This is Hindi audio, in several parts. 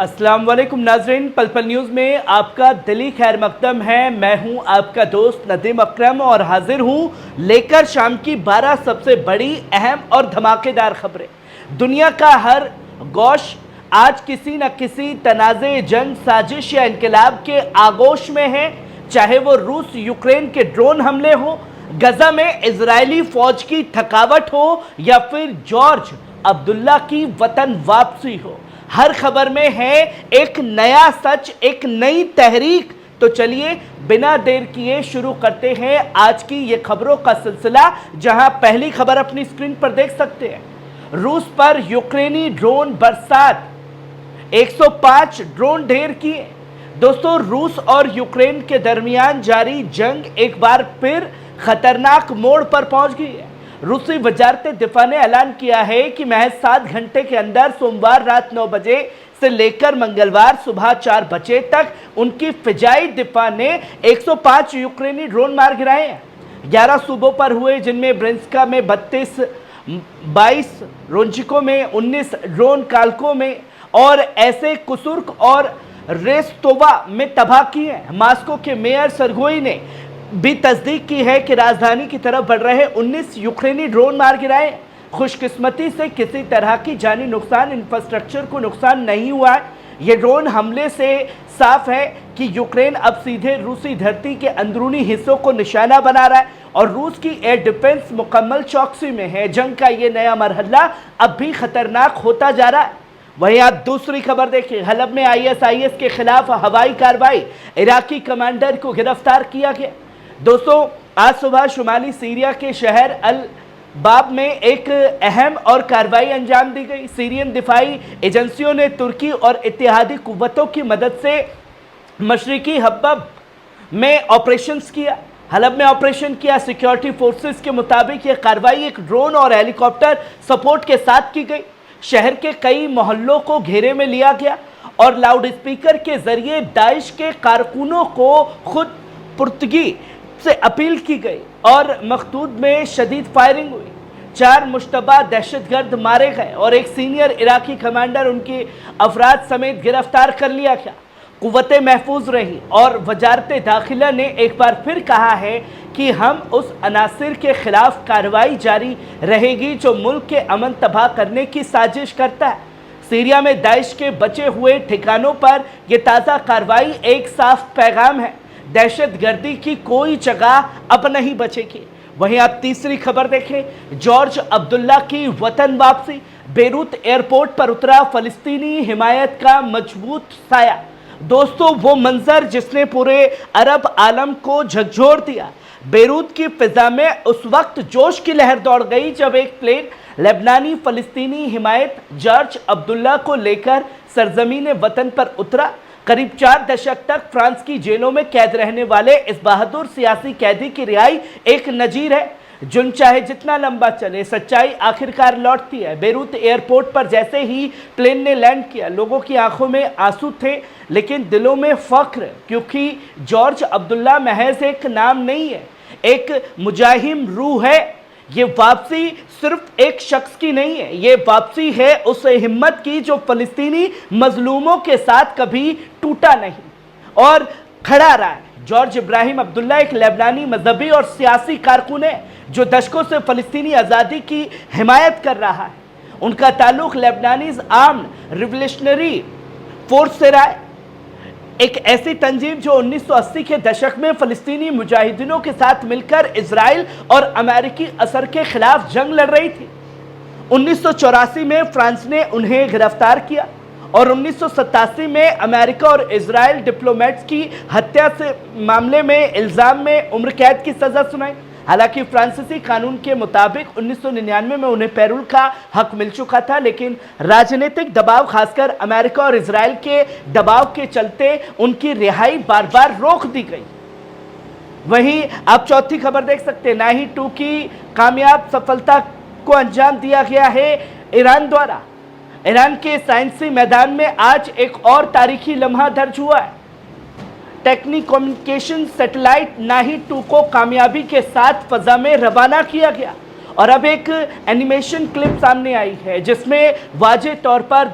अस्सलाम वालेकुम नाज़रीन, पल पल न्यूज़ में आपका दिली खैर मकदम है। मैं हूं आपका दोस्त नदीम अकरम और हाजिर हूं लेकर शाम की 12 सबसे बड़ी, अहम और धमाकेदार खबरें। दुनिया का हर गौश आज किसी न किसी तनाज़े, जंग, साजिश या इनकलाब के आगोश में है। चाहे वो रूस यूक्रेन के ड्रोन हमले हो, गजा में इजरायली फौज की थकावट हो या फिर जॉर्ज अब्दुल्ला की वतन वापसी हो, हर खबर में है एक नया सच, एक नई तहरीक। तो चलिए बिना देर किए शुरू करते हैं आज की ये खबरों का सिलसिला, जहां पहली खबर अपनी स्क्रीन पर देख सकते हैं। रूस पर यूक्रेनी ड्रोन बरसात, 105 ड्रोन ढेर किए। दोस्तों, रूस और यूक्रेन के दरमियान जारी जंग एक बार फिर खतरनाक मोड़ पर पहुंच गई है। रूसी वजारत दिफा ने ऐलान किया है कि महज 7 घंटे के अंदर सोमवार रात 9 बजे से लेकर मंगलवार सुबह 4 बजे तक उनकी फिजाई दिफा ने 105 यूक्रेनी ड्रोन मार गिराए हैं। 11 सूबों पर हुए, जिनमें ब्रिंस्का में 32, 22 रोंचिको में 19 ड्रोन काल्को में और ऐसे कुसुर्क और रेस्तोवा में तबाह किए हैं। मास्को के मेयर सरगोई ने भी तस्दीक की है कि राजधानी की तरफ बढ़ रहे 19 यूक्रेनी ड्रोन मार गिराए। खुशकिस्मती से किसी तरह की जानी नुकसान, इंफ्रास्ट्रक्चर को नुकसान नहीं हुआ है। ये ड्रोन हमले से साफ है कि यूक्रेन अब सीधे रूसी धरती के अंदरूनी हिस्सों को निशाना बना रहा है और रूस की एयर डिफेंस मुकम्मल चौकसी में है। जंग का ये नया मरहला अब भी खतरनाक होता जा रहा है। वहीं आप दूसरी खबर देखिए, हलब में ISIS के खिलाफ हवाई कार्रवाई, इराकी कमांडर को गिरफ्तार किया गया। दोस्तों, आज सुबह शुमाली सीरिया के शहर अल बाब में एक अहम और कार्रवाई अंजाम दी गई। सीरियन दिफाई एजेंसियों ने तुर्की और इत्तेहादी कुव्वतों की मदद से मशरिकी हब्ब में ऑपरेशंस किया, हलब में ऑपरेशन किया। सिक्योरिटी फोर्सेस के मुताबिक यह कार्रवाई एक ड्रोन और हेलीकॉप्टर सपोर्ट के साथ की गई। शहर के कई मोहल्लों को घेरे में लिया गया और लाउडस्पीकर के जरिए दाइश के कारकुनों को खुद पुर्तगी से अपील की गई और मखदूद में शदीद फायरिंग हुई। 4 मुश्तबा दहशतगर्द मारे गए और एक सीनियर इराकी कमांडर, उनकी अफराद समेत गिरफ्तार कर लिया गया। कुव्वतें महफूज रही और वजारत दाखिला ने एक बार फिर कहा है कि हम उस अनासिर के खिलाफ कार्रवाई जारी रहेगी जो मुल्क के अमन तबाह करने की साजिश करता है। सीरिया में दाइश के बचे हुए ठिकानों पर यह ताज़ा कार्रवाई एक साफ पैगाम है, दहशतगर्दी की कोई जगह अब नहीं बचेगी। वहीं आप तीसरी खबर देखें, जॉर्ज अब्दुल्ला की वतन वापसी। बेरूत एयरपोर्ट पर उतरा फलस्तीनी हिमायत का मजबूत साया। दोस्तों, वो मंजर जिसने पूरे अरब आलम को झकझोर दिया। बेरूत की फिजा में उस वक्त जोश की लहर दौड़ गई जब एक प्लेन लेबनानी फलस्तीनी हिमायत जॉर्ज अब्दुल्ला को लेकर सरजमीन वतन पर उतरा। करीब 4 दशक तक फ्रांस की जेलों में कैद रहने वाले इस बहादुर सियासी कैदी की रिहाई एक नजीर है। जुल्म चाहे जितना लंबा चले, सच्चाई आखिरकार लौटती है। बेरूत एयरपोर्ट पर जैसे ही प्लेन ने लैंड किया, लोगों की आंखों में आंसू थे लेकिन दिलों में फख्र, क्योंकि जॉर्ज अब्दुल्ला महज एक नाम नहीं है, एक मुजाहिम रूह है। ये वापसी सिर्फ एक शख्स की नहीं है, ये वापसी है उस हिम्मत की जो फलस्तीनी मजलूमों के साथ कभी टूटा नहीं और खड़ा रहा है। जॉर्ज इब्राहिम अब्दुल्ला एक लेबनानी मजहबी और सियासी कारकुन है जो दशकों से फलस्तीनी आज़ादी की हिमायत कर रहा है। उनका ताल्लुक लेबनानीज आर्म्ड रिवोल्यूशनरी फोर्स से रहा है, एक ऐसी तंजीम जो 1980 के दशक में फलस्तीनी मुजाहिदीनों के साथ मिलकर इजराइल और अमेरिकी असर के खिलाफ जंग लड़ रही थी। 1984 में फ्रांस ने उन्हें गिरफ्तार किया और 1987 में अमेरिका और इजराइल डिप्लोमेट्स की हत्या से मामले में इल्ज़ाम में उम्र कैद की सज़ा सुनाई। हालांकि फ्रांसीसी कानून के मुताबिक 1999 में उन्हें पैरोल का हक मिल चुका था, लेकिन राजनीतिक दबाव, खासकर अमेरिका और इजराइल के दबाव के चलते उनकी रिहाई बार बार रोक दी गई। वहीं आप चौथी खबर देख सकते हैं, नाही 2 की कामयाब सफलता को अंजाम दिया गया है ईरान द्वारा। ईरान के साइंसी मैदान में आज एक और तारीखी लम्हा दर्ज हुआ है। टेक्निक कम्युनिकेशन सैटेलाइट नाही 2 को कामयाबी के साथ फजा में रवाना किया गया और अब एक एनिमेशन क्लिप सामने आई है जिसमें वाज़ेह तौर पर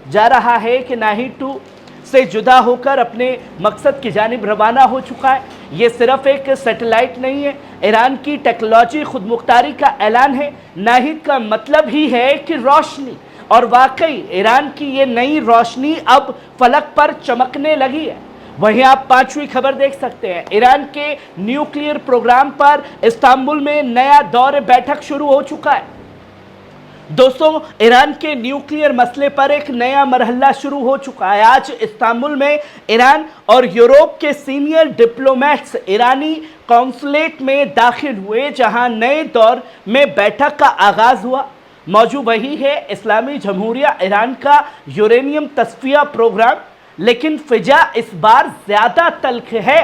जा रहा है कि नाहिद-2 से जुदा होकर अपने मकसद की जानिब रवाना हो चुका है। ये सिर्फ एक सैटेलाइट नहीं है, ईरान की टेक्नोलॉजी खुदमुख्तारी का ऐलान है। नाहिद का मतलब ही है कि रोशनी, और वाकई ईरान की ये नई रोशनी अब फलक पर चमकने लगी है। वहीं आप पांचवी खबर देख सकते हैं, ईरान के न्यूक्लियर प्रोग्राम पर इस्तांबुल में नया दौर बैठक शुरू हो चुका है। दोस्तों, ईरान के न्यूक्लियर मसले पर एक नया मरहला शुरू हो चुका है। आज इस्तांबुल में ईरान और यूरोप के सीनियर डिप्लोमेट्स ईरानी कॉन्सुलेट में दाखिल हुए, जहां नए दौर में बैठक का आगाज हुआ। मौजू वही है इस्लामी जमहूरिया ईरान का यूरेनियम तस्फिया प्रोग्राम, लेकिन फिजा इस बार ज्यादा तल्ख है।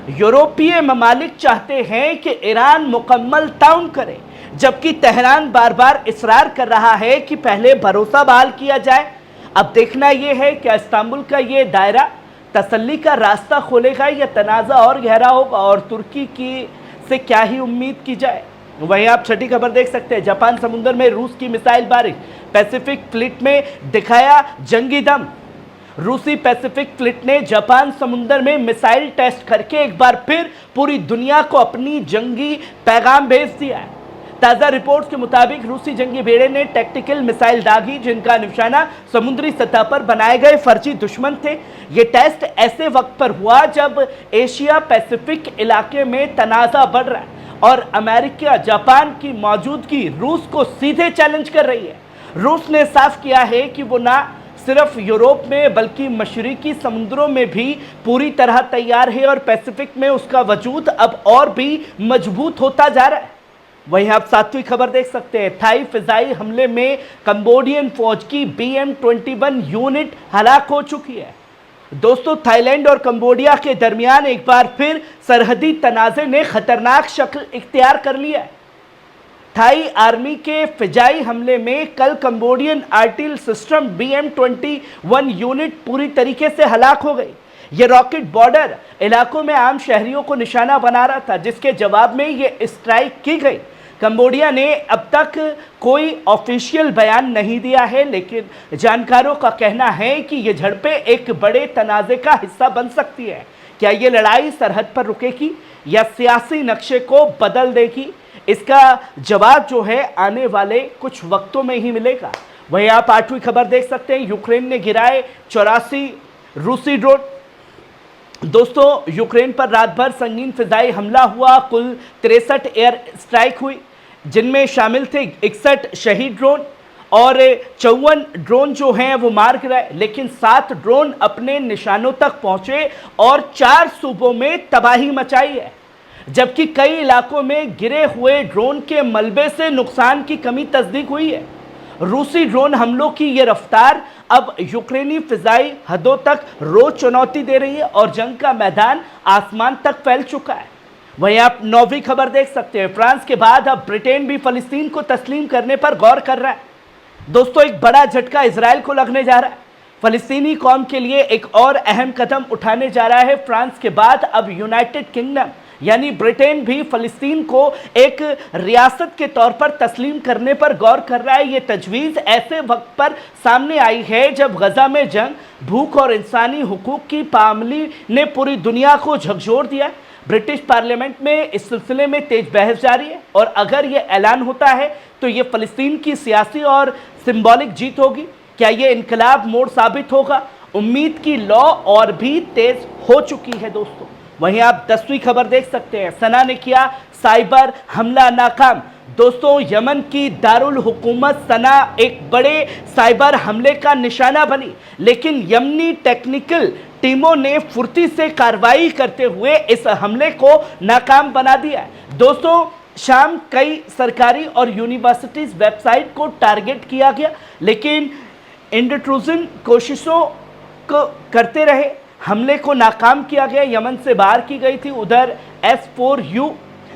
यूरोपीय ममालिक चाहते हैं कि ईरान मुकम्मल ताउन करे, जबकि तेहरान बार बार इसरार कर रहा है कि पहले भरोसा बहाल किया जाए। अब देखना यह है कि इस्तांबुल का ये दायरा तसल्ली का रास्ता खोलेगा या तनाज़ा और गहरा होगा, और तुर्की की से क्या ही उम्मीद की जाए। वहीं आप छठी खबर देख सकते हैं, जापान समुद्र में रूस की मिसाइल बारिश, पैसिफिक फ्लीट में दिखाया जंगी दम। रूसी पैसिफिक फ्लीट ने जापान समुद्र में मिसाइल टेस्ट करके एक बार फिर पूरी दुनिया को अपनी जंगी पैगाम भेज दिया है। ताज़ा रिपोर्ट्स के मुताबिक रूसी जंगी बेड़े ने टैक्टिकल मिसाइल दागी, जिनका निशाना समुद्री सतह पर बनाए गए फर्जी दुश्मन थे। ये टेस्ट ऐसे वक्त पर हुआ जब एशिया पैसिफिक इलाके में तनाज़ा बढ़ रहा है और अमेरिका जापान की मौजूदगी रूस को सीधे चैलेंज कर रही है। रूस ने साफ किया है कि वो ना सिर्फ यूरोप में बल्कि मशरिकी समुद्रों में भी पूरी तरह तैयार है, और पैसिफिक में उसका वजूद अब और भी मजबूत होता जा रहा है। वहीं आप सातवीं खबर देख सकते हैं, थाई फिजाई हमले में कंबोडियन फौज की BM-21 यूनिट हलाक हो चुकी है। दोस्तों, थाईलैंड और कंबोडिया के दरमियान एक बार फिर सरहदी तनाज़े ने खतरनाक शक्ल इख्तियार कर लिया है। थाई आर्मी के फिजाई हमले में कल कंबोडियन आर्टिल सिस्टम BM-21 यूनिट पूरी तरीके से हलाक हो गई। ये रॉकेट बॉर्डर इलाकों में आम शहरियों को निशाना बना रहा था, जिसके जवाब में ये स्ट्राइक की गई। कंबोडिया ने अब तक कोई ऑफिशियल बयान नहीं दिया है, लेकिन जानकारों का कहना है कि ये झड़पें एक बड़े तनाज़े का हिस्सा बन सकती है। क्या ये लड़ाई सरहद पर रुकेगी या सियासी नक्शे को बदल देगी? इसका जवाब जो है आने वाले कुछ वक्तों में ही मिलेगा। वहीं आप आठवीं खबर देख सकते हैं, यूक्रेन ने गिराए 84 रूसी ड्रोन। दोस्तों, यूक्रेन पर रात भर संगीन फिजाई हमला हुआ, कुल 63 एयर स्ट्राइक हुई, जिनमें शामिल थे 61 शहीद ड्रोन और 54 ड्रोन जो हैं वो मार गिराए, लेकिन 7 ड्रोन अपने निशानों तक पहुंचे और 4 सूबों में तबाही मचाई है। जबकि कई इलाकों में गिरे हुए ड्रोन के मलबे से नुकसान की कमी तस्दीक हुई है। रूसी ड्रोन हमलों की ये रफ्तार अब यूक्रेनी फिजाई हदों तक रोज चुनौती दे रही है और जंग का मैदान आसमान तक फैल चुका है। वहीं आप 9वीं खबर देख सकते हैं, फ्रांस के बाद अब ब्रिटेन भी फलस्तीन को तस्लीम करने पर गौर कर रहा है। दोस्तों, एक बड़ा झटका इजराइल को लगने जा रहा है। फलस्तीनी कौम के लिए एक और अहम कदम उठाने जा रहा है। फ्रांस के बाद अब यूनाइटेड किंगडम यानी ब्रिटेन भी फलस्तीन को एक रियासत के तौर पर तस्लीम करने पर गौर कर रहा है। ये तजवीज़ ऐसे वक्त पर सामने आई है जब गजा में जंग, भूख और इंसानी हुकूक की पामाली ने पूरी दुनिया को झकझोर दिया। ब्रिटिश पार्लियामेंट में इस सिलसिले में तेज बहस जारी है, और अगर ये ऐलान होता है तो ये फलस्तीन की सियासी और सिंबॉलिक जीत होगी। क्या ये इनकलाब मोड़ साबित होगा? उम्मीद की लौ और भी तेज हो चुकी है। दोस्तों, वहीं आप 10वीं खबर देख सकते हैं, सना ने किया साइबर हमला नाकाम। दोस्तों, यमन की दारुल हुकूमत सना एक बड़े साइबर हमले का निशाना बनी, लेकिन यमनी टेक्निकल टीमों ने फुर्ती से कार्रवाई करते हुए इस हमले को नाकाम बना दिया है। दोस्तों, शाम कई सरकारी और यूनिवर्सिटीज वेबसाइट को टारगेट किया गया, लेकिन इंट्रूजन कोशिशों को करते रहे। हमले को नाकाम किया गया, यमन से बाहर की गई थी। उधर S4U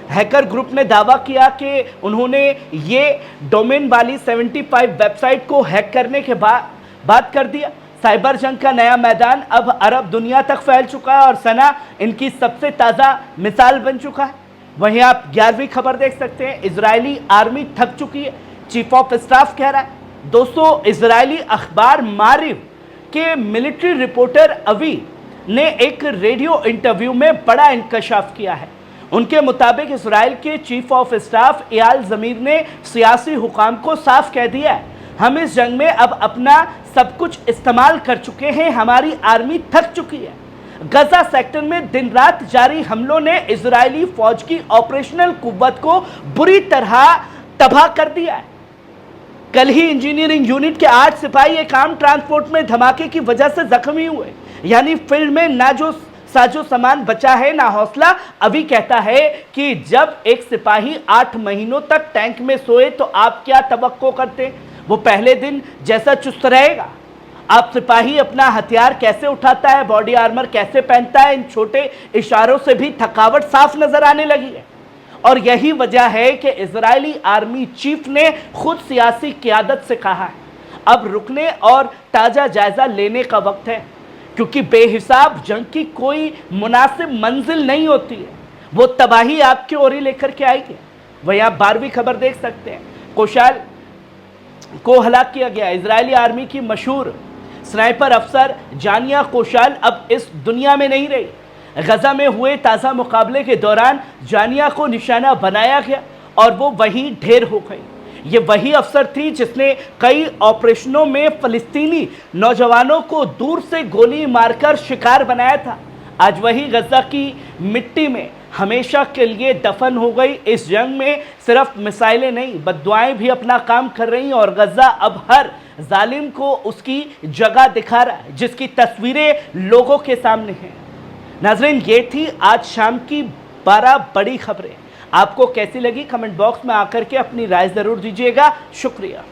हैकर ग्रुप ने दावा किया कि उन्होंने ये डोमेन वाली 75 वेबसाइट को हैक करने के बाद कर दिया। साइबर जंग का नया मैदान अब अरब दुनिया तक फैल चुका है और सना इनकी सबसे ताज़ा मिसाल बन चुका है। वहीं आप 11वीं खबर देख सकते हैं, इजरायली आर्मी थक चुकी है, चीफ ऑफ स्टाफ कह रहा है। दोस्तों, इजरायली अखबार मारिव के मिलिट्री रिपोर्टर अवी ने एक रेडियो इंटरव्यू में बड़ा इंकशाफ किया है। उनके मुताबिक इसराइल के चीफ ऑफ स्टाफ एयाल ज़मीर ने सियासी हुकाम को साफ कह दिया है, हम इस जंग में अब अपना सब कुछ इस्तेमाल कर चुके हैं, हमारी आर्मी थक चुकी है। गजा सेक्टर में दिन रात जारी हमलों ने इजरायली फौज की ऑपरेशनल कुव्वत को बुरी तरह तबाह कर दिया है। कल ही इंजीनियरिंग यूनिट के 8 सिपाही एक आम ट्रांसपोर्ट में धमाके की वजह से जख्मी हुए। यानी फील्ड में ना जो साजो सामान बचा है ना हौसला। अभी कहता है कि जब एक सिपाही 8 महीनों तक टैंक में सोए तो आप क्या तवक्को करते, वो पहले दिन जैसा चुस्त रहेगा। आप सिपाही अपना हथियार कैसे उठाता है, बॉडी आर्मर कैसे पहनता है, इन छोटे इशारों से भी थकावट साफ नजर आने लगी है। और यही वजह है कि इजरायली आर्मी चीफ ने खुद सियासी क़यादत से कहा है, अब रुकने और ताज़ा जायजा लेने का वक्त है, क्योंकि बेहिसाब जंग की कोई मुनासिब मंजिल नहीं होती है, वो तबाही आपकी ओर ही लेकर के आएगी। वही आप 12वीं खबर देख सकते हैं, कोशाल को हलाक किया गया। इजरायली आर्मी की मशहूर स्नाइपर अफसर जानिया कोशाल अब इस दुनिया में नहीं रही। गजा में हुए ताज़ा मुकाबले के दौरान जानिया को निशाना बनाया गया और वो वहीं ढेर हो गई। ये वही अफसर थी जिसने कई ऑपरेशनों में फ़लस्तीनी नौजवानों को दूर से गोली मारकर शिकार बनाया था। आज वही गजा की मिट्टी में हमेशा के लिए दफन हो गई। इस जंग में सिर्फ मिसाइलें नहीं, बद्दुआएं भी अपना काम कर रही और गजा अब हर जालिम को उसकी जगह दिखा रहा है, जिसकी तस्वीरें लोगों के सामने हैं। नाज़रीन, ये थी आज शाम की 12 बड़ी खबरें। आपको कैसी लगी कमेंट बॉक्स में आकर के अपनी राय ज़रूर दीजिएगा। शुक्रिया।